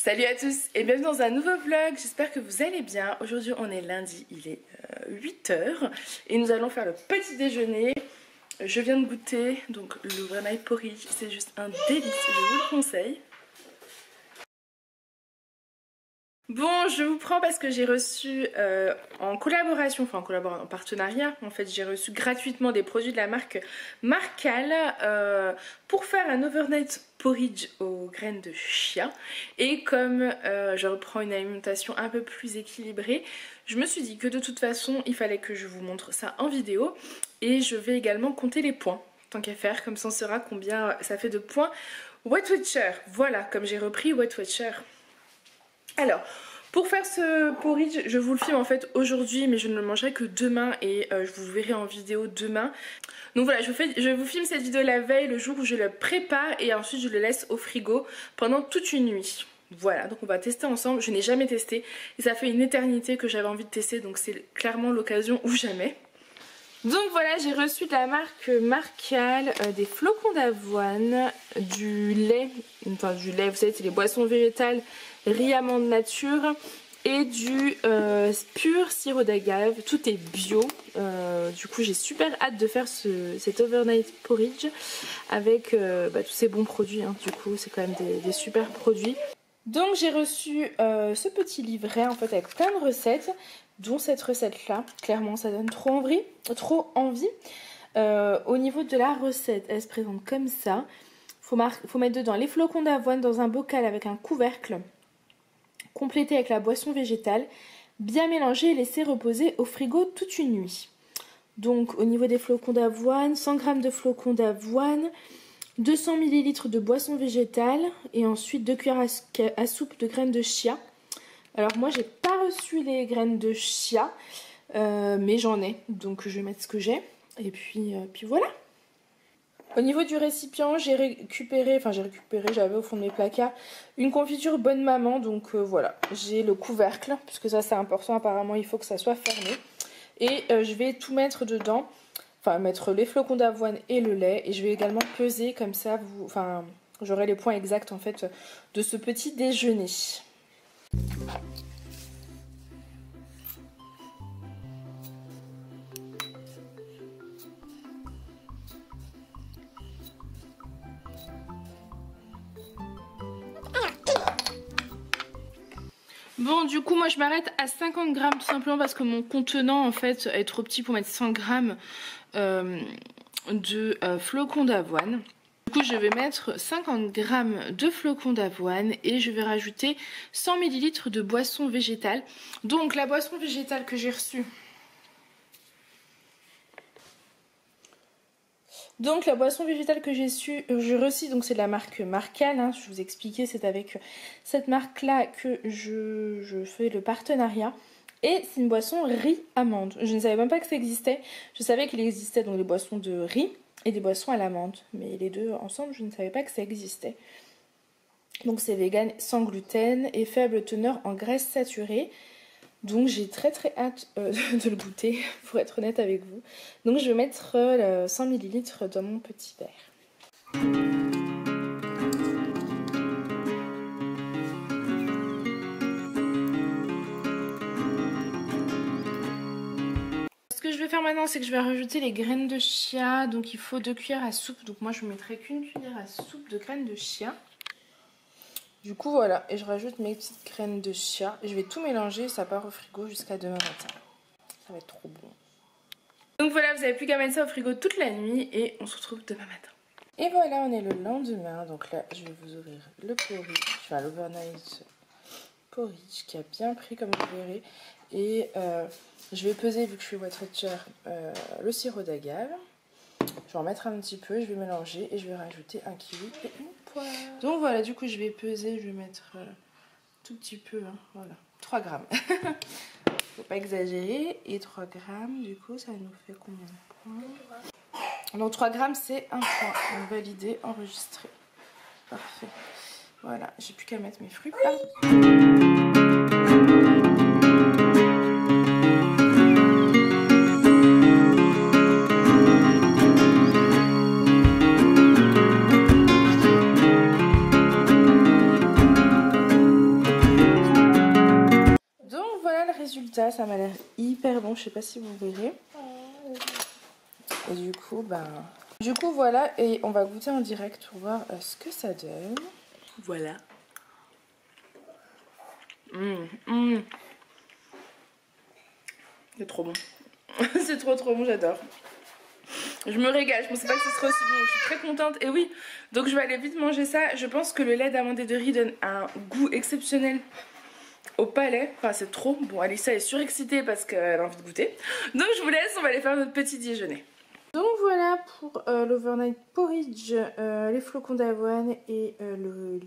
Salut à tous et bienvenue dans un nouveau vlog, j'espère que vous allez bien. Aujourd'hui on est lundi, il est 8h et nous allons faire le petit déjeuner. Je viens de goûter donc l'overnight porridge, c'est juste un délice, je vous le conseille. Bon, je vous prends parce que j'ai reçu en partenariat, en fait, j'ai reçu gratuitement des produits de la marque Marcal pour faire un overnight porridge aux graines de chia. Et comme je reprends une alimentation un peu plus équilibrée, je me suis dit que de toute façon, il fallait que je vous montre ça en vidéo. Et je vais également compter les points, tant qu'à faire, comme ça on saura combien ça fait de points. Weight Watcher, voilà, comme j'ai repris Weight Watcher. Alors, pour faire ce porridge, je vous le filme en fait aujourd'hui, mais je ne le mangerai que demain et je vous verrai en vidéo demain. Donc voilà, je vous filme cette vidéo la veille, le jour où je le prépare et ensuite je le laisse au frigo pendant toute une nuit. Voilà, donc on va tester ensemble, je n'ai jamais testé et ça fait une éternité que j'avais envie de tester, donc c'est clairement l'occasion ou jamais. Donc voilà, j'ai reçu de la marque Marcal des flocons d'avoine, du lait, vous savez c'est les boissons végétales riz amande nature et du pur sirop d'agave, tout est bio. Du coup j'ai super hâte de faire cet overnight porridge avec tous ces bons produits, hein. Du coup c'est quand même des super produits. Donc j'ai reçu ce petit livret en fait avec plein de recettes, dont cette recette là, clairement ça donne trop envie. Au niveau de la recette, elle se présente comme ça. Faut mettre dedans les flocons d'avoine dans un bocal avec un couvercle, complété avec la boisson végétale, bien mélanger et laisser reposer au frigo toute une nuit. Donc au niveau des flocons d'avoine, 100 g de flocons d'avoine, 200 ml de boisson végétale et ensuite 2 cuillères à soupe de graines de chia. Alors moi j'ai pas reçu les graines de chia, mais j'en ai, donc je vais mettre ce que j'ai et puis voilà. Au niveau du récipient, j'avais au fond de mes placards une confiture Bonne Maman, donc voilà, j'ai le couvercle, puisque ça c'est important, apparemment il faut que ça soit fermé. Et je vais tout mettre dedans, enfin mettre les flocons d'avoine et le lait, et je vais également peser comme ça, j'aurai les points exacts en fait de ce petit déjeuner. Bon, du coup moi je m'arrête à 50 g tout simplement parce que mon contenant en fait est trop petit pour mettre 100 g de flocons d'avoine. Du coup je vais mettre 50 g de flocons d'avoine et je vais rajouter 100 ml de boisson végétale. Donc la boisson végétale que j'ai reçue. Donc la boisson végétale que j'ai reçue, donc c'est de la marque Marcal, hein, je vous expliquais, c'est avec cette marque là que je fais le partenariat. Et c'est une boisson riz amande. Je ne savais même pas que ça existait. Je savais qu'il existait donc des boissons de riz et des boissons à l'amande. Mais les deux ensemble, je ne savais pas que ça existait. Donc c'est vegan, sans gluten et faible teneur en graisse saturée. Donc j'ai très hâte de le goûter, pour être honnête avec vous. Donc je vais mettre 100 ml dans mon petit verre. Ce que je vais faire maintenant, c'est que je vais rajouter les graines de chia. Donc il faut 2 cuillères à soupe. Donc moi je ne mettrai qu'une cuillère à soupe de graines de chia. Du coup voilà, et je rajoute mes petites graines de chia. Je vais tout mélanger et ça part au frigo jusqu'à demain matin. Ça va être trop bon. Donc voilà, vous n'avez plus qu'à mettre ça au frigo toute la nuit et on se retrouve demain matin. Et voilà, on est le lendemain. Donc là, je vais vous ouvrir le porridge, enfin l'overnight porridge qui a bien pris comme vous verrez. Et je vais peser, vu que je suis Weight Watcher, le sirop d'agave. Je vais en mettre un petit peu, je vais mélanger et je vais rajouter un kiwi et une poire. Donc voilà, du coup je vais peser, je vais mettre tout petit peu, hein, voilà, 3 grammes. Faut pas exagérer. Et 3 grammes, du coup ça nous fait combien de points? Donc 3 grammes c'est un point. Donc validé, enregistré. Parfait. Voilà, j'ai plus qu'à mettre mes fruits. je sais pas si vous verrez. Et du coup, voilà, et on va goûter en direct pour voir ce que ça donne. Voilà. C'est trop bon. C'est trop bon, j'adore. Je me régale, je pensais pas que ce serait aussi bon, je suis très contente. Et oui, donc je vais aller vite manger ça. Je pense que le lait d'amande et de riz donne un goût exceptionnel au palais. Enfin, c'est trop bon. Alissa est surexcitée parce qu'elle a envie de goûter. Donc je vous laisse, on va aller faire notre petit déjeuner. Donc voilà pour l'overnight porridge, les flocons d'avoine et le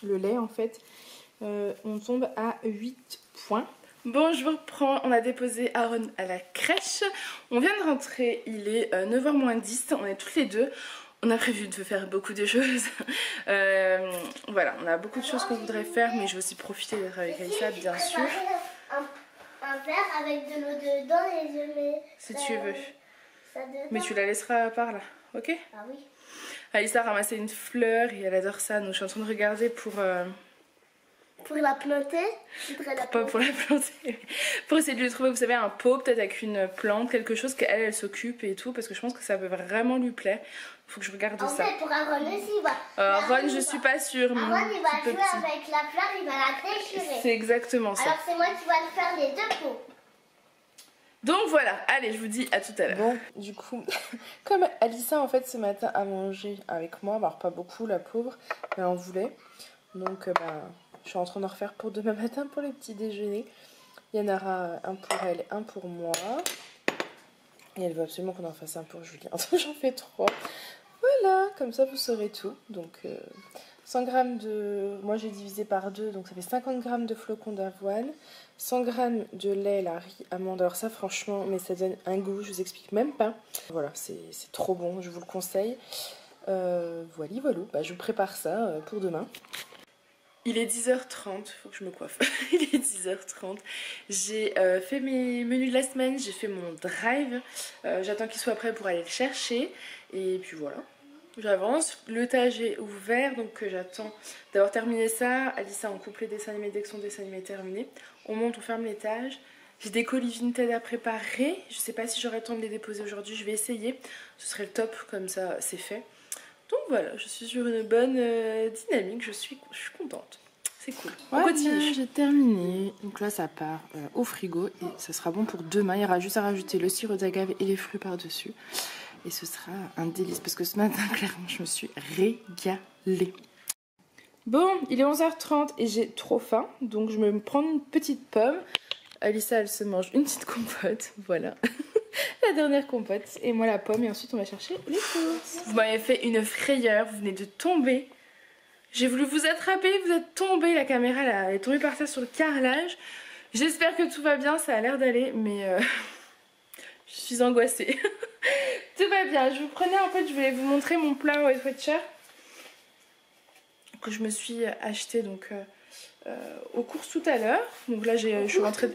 lait en fait. On tombe à 8 points. Bon, je vous reprends, on a déposé Aaron à la crèche. On vient de rentrer, il est 9h moins 10, on est toutes les deux. On a prévu de faire beaucoup de choses. Voilà, on a beaucoup de choses qu'on voudrait faire, mais je vais aussi profiter d'être avec Alissa, bien sûr. Un verre avec de l'eau dedans et je mets... Si tu veux. Mais tu la laisseras par là, ok? Ah oui. Alissa a ramassé une fleur et elle adore ça, donc je suis en train de regarder pour... Pour la planter, pour la planter. Pour essayer de lui trouver, vous savez, un pot, peut-être avec une plante, quelque chose qu'elle, elle s'occupe et tout, parce que je pense que ça peut vraiment lui plaire. Faut que je regarde ça. En fait, pour Aaron aussi, il va... Ron, je suis pas sûre. Aaron, il va jouer avec la fleur, il va la déchirer. C'est exactement ça. Alors c'est moi qui vais faire les deux pots. Donc voilà, allez, je vous dis à tout à l'heure. Bon, du coup, comme Alissa, en fait, ce matin a mangé avec moi, alors pas beaucoup, la pauvre, mais elle en voulait. Donc, je suis en train de refaire pour demain matin pour le petit déjeuner. Il y en aura un pour elle, un pour moi. Et elle veut absolument qu'on en fasse un pour Julien. Donc j'en fais 3. Voilà, comme ça vous saurez tout. Donc 100 g de... Moi j'ai divisé par 2, donc ça fait 50 g de flocons d'avoine. 100 g de lait, la riz, amande. Alors ça franchement, mais ça donne un goût, je vous explique même pas. Voilà, c'est trop bon, je vous le conseille. Voilà, je vous prépare ça pour demain. Il est 10h30, faut que je me coiffe. Il est 10h30. J'ai fait mes menus de la semaine, j'ai fait mon drive. J'attends qu'il soit prêt pour aller le chercher. Et puis voilà, j'avance. Le étage est ouvert, donc j'attends d'avoir terminé ça. Alissa en couple les dessins animés dès que son dessin animé est terminé. On monte, on ferme l'étage. J'ai des colis Vinted à préparer. Je sais pas si j'aurai le temps de les déposer aujourd'hui, je vais essayer. Ce serait le top, comme ça c'est fait. Donc voilà, je suis sur une bonne dynamique, je suis contente. C'est cool. On continue. J'ai terminé. Donc là, ça part au frigo et ça sera bon pour demain. Il y aura juste à rajouter le sirop d'agave et les fruits par-dessus. Et ce sera un délice parce que ce matin, clairement, je me suis régalée. Bon, il est 11h30 et j'ai trop faim. Donc je vais me prendre une petite pomme. Alissa, elle se mange une petite compote. Voilà. La dernière compote et moi la pomme et ensuite on va chercher les courses. Vous m'avez fait une frayeur, vous venez de tomber. J'ai voulu vous attraper, vous êtes tombé, la caméra là, elle est tombée par terre sur le carrelage. J'espère que tout va bien, ça a l'air d'aller, mais je suis angoissée. Tout va bien, je vous prenais en fait, je voulais vous montrer mon plat Weight Watcher que je me suis acheté donc aux courses tout à l'heure. Donc là je suis rentrée.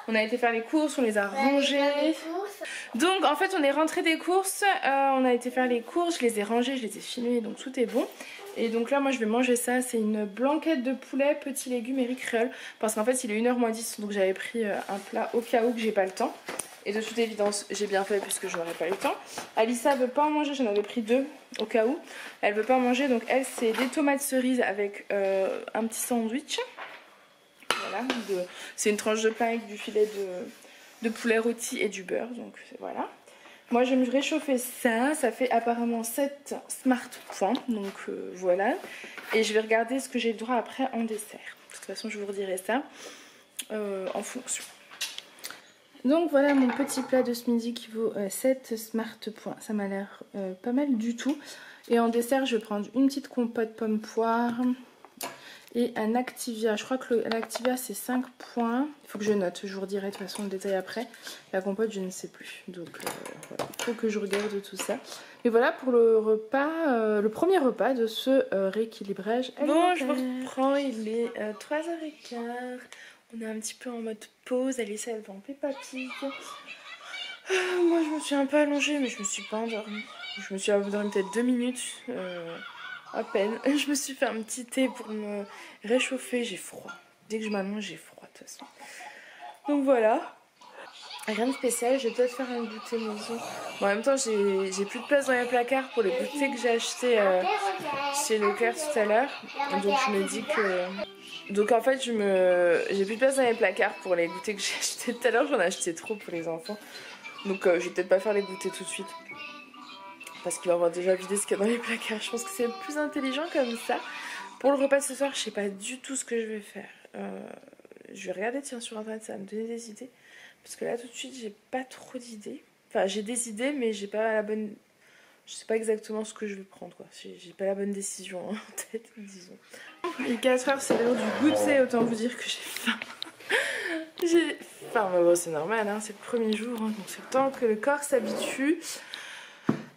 On a été faire les courses, on les a rangées. Donc en fait on est rentré des courses, on a été faire les courses, je les ai rangées, je les ai filmées, donc tout est bon. Et donc là moi je vais manger ça, c'est une blanquette de poulet, petits légumes et riz créole. Parce qu'en fait il est 1h moins 10, donc j'avais pris un plat au cas où que j'ai pas le temps. Et de toute évidence j'ai bien fait puisque je n'aurais pas eu le temps. Alissa veut pas en manger, j'en avais pris 2 au cas où. Elle veut pas en manger, donc elle c'est des tomates cerises avec un petit sandwich. Voilà, c'est une tranche de pain avec du filet de poulet rôti et du beurre, donc voilà. Moi je vais me réchauffer ça, ça fait apparemment 7 smart points, donc voilà. Et je vais regarder ce que j'ai le droit après en dessert. De toute façon je vous redirai ça en fonction. Donc voilà mon petit plat de ce midi qui vaut 7 smart points, ça m'a l'air pas mal du tout. Et en dessert je vais prendre une petite compote pomme poire et un Activia. Je crois que l'Activia c'est 5 points. Il faut que je note, je vous redirai de toute façon le détail après. La compote je ne sais plus. Donc voilà, il faut que je regarde tout ça. Mais voilà pour le repas, le premier repas de ce rééquilibrage alimentaire. Bon, je me reprends, il est 3h15. On est un petit peu en mode pause. Alissa elle va en Peppa Pig. Moi je me suis un peu allongée mais je me suis pas endormie. Je me suis endormie peut-être 2 minutes. À peine. Je me suis fait un petit thé pour me réchauffer. J'ai froid. Dès que je m'allonge, j'ai froid de toute façon. Donc voilà. Rien de spécial, je vais peut-être faire un goûter maison. Bon, en même temps, j'ai plus de place dans les placards pour les goûters que j'ai achetés chez Leclerc tout à l'heure. Donc je me dis que... Donc en fait, j'ai plus de place dans les placards pour les goûters que j'ai achetés tout à l'heure. J'en ai acheté trop pour les enfants. Donc je vais peut-être pas faire les goûters tout de suite. Parce qu'il va avoir déjà vidé ce qu'il y a dans les placards. Je pense que c'est le plus intelligent comme ça. Pour le repas de ce soir, je sais pas du tout ce que je vais faire. Je vais regarder tiens, sur internet, ça va me donner des idées. Parce que là tout de suite j'ai pas trop d'idées. Enfin j'ai des idées mais j'ai pas la bonne... Je sais pas exactement ce que je vais prendre quoi. J'ai pas la bonne décision en tête disons. Il est 4h, c'est l'heure du goûter, autant vous dire que j'ai faim. J'ai faim, mais bon c'est normal hein, c'est le premier jour hein, donc c'est le temps que le corps s'habitue.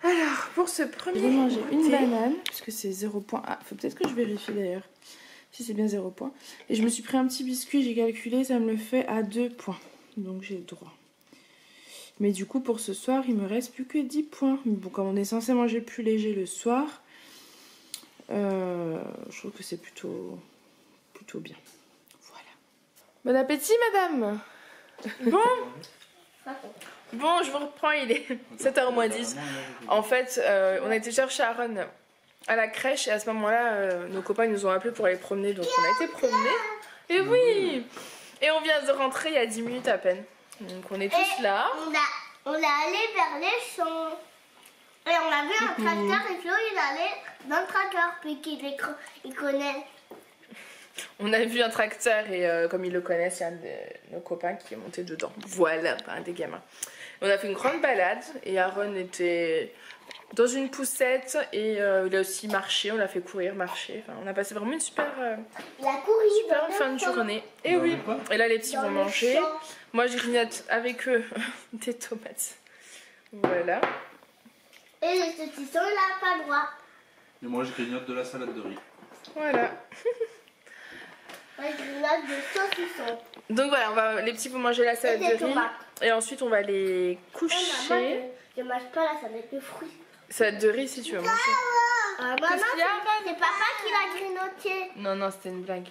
Alors pour ce premier... Je vais manger une banane puisque c'est 0 point. Ah faut peut-être que je vérifie d'ailleurs si c'est bien 0 point. Et je me suis pris un petit biscuit, j'ai calculé, ça me le fait à 2 points. Donc j'ai le droit. Mais du coup pour ce soir il me reste plus que 10 points. Mais bon comme on est censé manger plus léger le soir, je trouve que c'est plutôt bien. Voilà. Bon appétit madame. Bon je vous reprends, il est 7h moins 10. En fait on a été chercher Aaron à la crèche et à ce moment là nos copains nous ont appelés pour aller promener. Donc on a été promener. Et oui. Et on vient de rentrer il y a 10 minutes à peine. Donc on est tous là. On est allé vers les champs. Et on a vu un tracteur et Flo il allait dans le tracteur puis il connaît. On a vu un tracteur et comme ils le connaissent, il y a un de nos copains qui est monté dedans. Voilà, un des gamins. On a fait une grande balade et Aaron était dans une poussette et il a aussi marché, on l'a fait courir, marcher. Enfin, on a passé vraiment une super fin de journée. Et oui, et là les petits vont manger. Moi je grignote avec eux des tomates. Voilà. Et les saucissons, il n'a pas le droit. Et moi je grignote de la salade de riz. Voilà. Moi je grignote des saucissons. Donc voilà, les petits vont manger la salade de riz. Tomates. Et ensuite on va les coucher. Maman, je ne mange pas la salade de fruits. Salade de riz si tu veux manger. Maman, c'est papa qui l'a grignoté. Non, non, c'était une blague.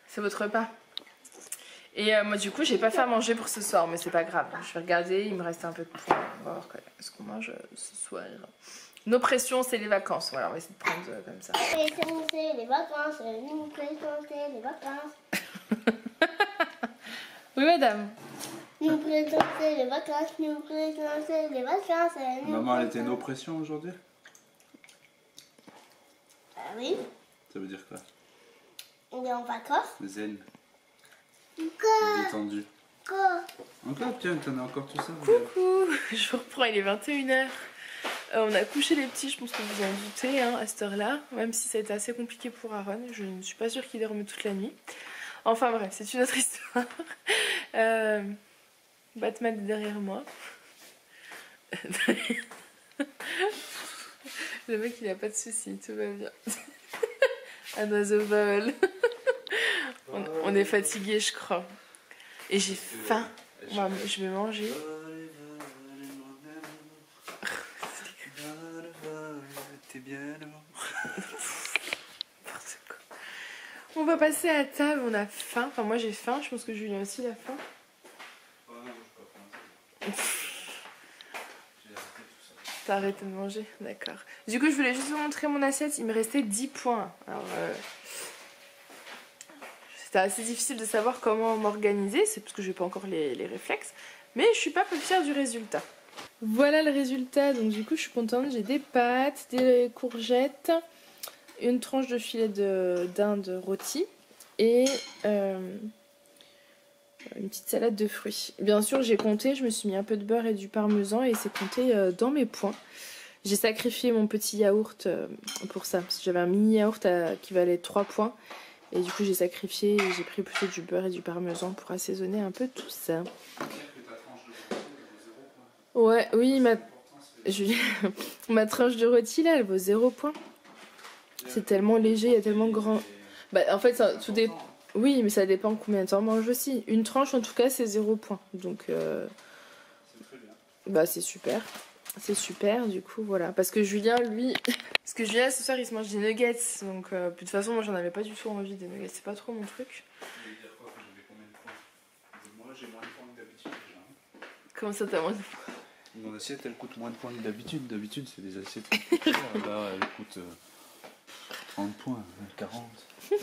C'est votre repas. Et moi du coup j'ai pas fait à manger pour ce soir, mais c'est pas grave. Je vais regarder, il me reste un peu de points. On va voir ce qu'on mange ce soir. Nos pressions c'est les vacances, voilà, on va essayer de prendre comme ça. C'est les vacances, les vacances. Oui madame. Nous présenter les vacances, nous présenter les vacances. Maman elle était une oppression aujourd'hui? Ah oui. Ça veut dire quoi? On est en vacances. Zen. Encore. Détendu. Encore, tiens, t'en as encore tout ça. Coucou, je vous reprends, il est 21h. On a couché les petits, je pense que vous en doutez, hein, à cette heure-là. Même si ça a été assez compliqué pour Aaron, je ne suis pas sûre qu'il dorme toute la nuit. Enfin bref, c'est une autre histoire. Batman est derrière moi. Le mec il a pas de soucis, tout va bien. Un oiseau vole. On est fatigué je crois. Et j'ai faim. Moi, je vais manger. On va passer à table, on a faim. Enfin moi j'ai faim, je pense que Julien aussi a faim. T'as arrêté de manger, d'accord. Du coup je voulais juste vous montrer mon assiette, il me restait 10 points. Alors c'était assez difficile de savoir comment m'organiser, c'est parce que j'ai pas encore les réflexes. Mais je suis pas peu fière du résultat. Voilà le résultat, donc du coup je suis contente, j'ai des pâtes, des courgettes, une tranche de filet de dinde rôti et une petite salade de fruits. Bien sûr j'ai compté, je me suis mis un peu de beurre et du parmesan et c'est compté dans mes points. J'ai sacrifié mon petit yaourt pour ça, parce que j'avais un mini yaourt qui valait 3 points. Et du coup j'ai sacrifié et j'ai pris plutôt du beurre et du parmesan pour assaisonner un peu tout ça. Ouais, oui, ma tranche de rôti là, elle vaut 0 point. C'est tellement léger, il y a tellement grand. Bah, en fait, ça, tout dépend. Oui, mais ça dépend combien de temps on mange aussi. Une tranche, en tout cas, c'est 0 point. Donc, bah, c'est super. C'est super, du coup, voilà. Parce que Julien, lui. Parce que Julien, ce soir, il se mange des nuggets. Donc, de toute façon, moi, j'en avais pas du tout envie des nuggets. C'est pas trop mon truc. Moi, j'ai moins de points que d'habitude déjà. Comment ça t'as moins de points? Mon assiette, elle coûte moins de points que d'habitude. D'habitude, c'est des assiettes qui coûtent cher. Là, elle coûte 30 points, 40. Plus,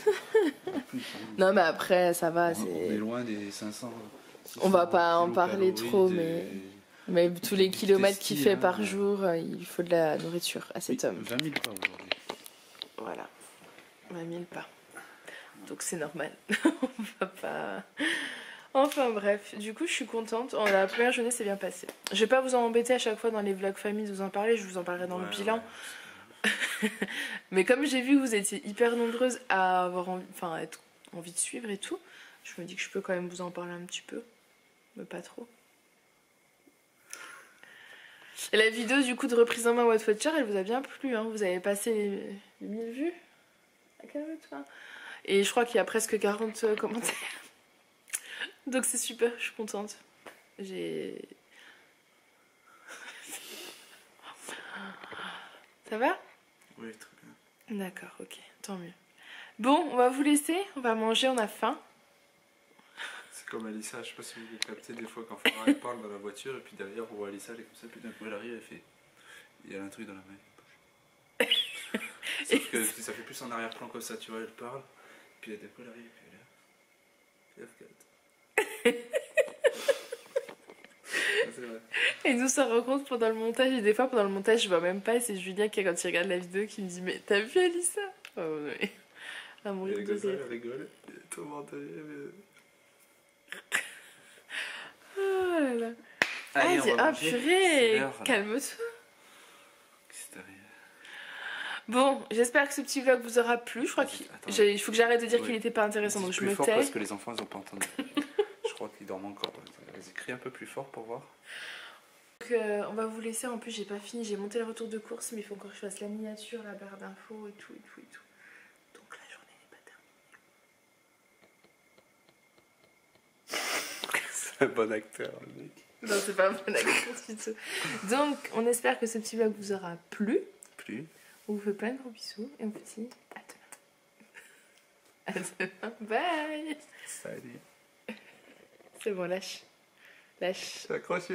hein. Non, mais après, ça va. On est loin des 500. On va pas en parler trop, des- mais tous les des kilomètres testis, qu'il fait hein, par ouais. jour, il faut de la nourriture à cet homme. 20 000 pas aujourd'hui. Voilà. 20 000 pas. Donc c'est normal. On va pas... Enfin bref, du coup je suis contente. La première journée s'est bien passée. Je vais pas vous en embêter à chaque fois dans les vlogs famille de vous en parler, je vous en parlerai dans le bilan. Ouais. Mais comme j'ai vu que vous étiez hyper nombreuses à avoir être envie de suivre et tout, je me dis que je peux quand même vous en parler un petit peu. Mais pas trop. Et la vidéo du coup de reprise en main What Watcher, elle vous a bien plu, hein. Vous avez passé les 1000 vues. Et je crois qu'il y a presque 40 commentaires. Donc c'est super, je suis contente. Ça va? Oui, très bien. D'accord, ok, tant mieux. Bon, on va vous laisser, on va manger, on a faim. C'est comme Alissa, je sais pas si vous avez capté des fois quand Farah elle parle dans la voiture et puis derrière on voit Alissa, elle est comme ça, puis d'un coup elle arrive, elle fait. Il y a un truc dans la main. Sauf que ça fait plus en arrière-plan comme ça, tu vois, elle parle, puis d'un coup elle arrive, puis elle est là. Puis elle regarde. C'est vrai. Et nous ça rencontre pendant le montage, et des fois pendant le montage je vois même pas, et c'est Julien qui quand il regarde la vidéo qui me dit mais t'as vu Alissa? Oh ouais. À mourir de rire. Elle rigole, et tout le monde Oh là là. Allez, Ah purée, calme-toi. C'est arrivé. Bon, j'espère que ce petit vlog vous aura plu. Je crois qu'il faut que j'arrête de dire qu'il n'était pas intéressant, donc je me tais. Parce que les enfants ils ont pas entendu. Je crois qu'ils dorment encore. Vas-y, crie un peu plus fort pour voir. Donc, on va vous laisser. En plus, j'ai pas fini. J'ai monté le retour de course, mais il faut encore que je fasse la miniature, la barre d'infos et tout, et tout, et tout. Donc la journée n'est pas terminée. C'est un bon acteur, le mec. Non, c'est pas un bon acteur du tout. Donc, on espère que ce petit vlog vous aura plu. On vous fait plein de gros bisous et on vous dit à demain. À demain. Bye. Salut. C'est bon, lâche. Lâche. C'est accroché.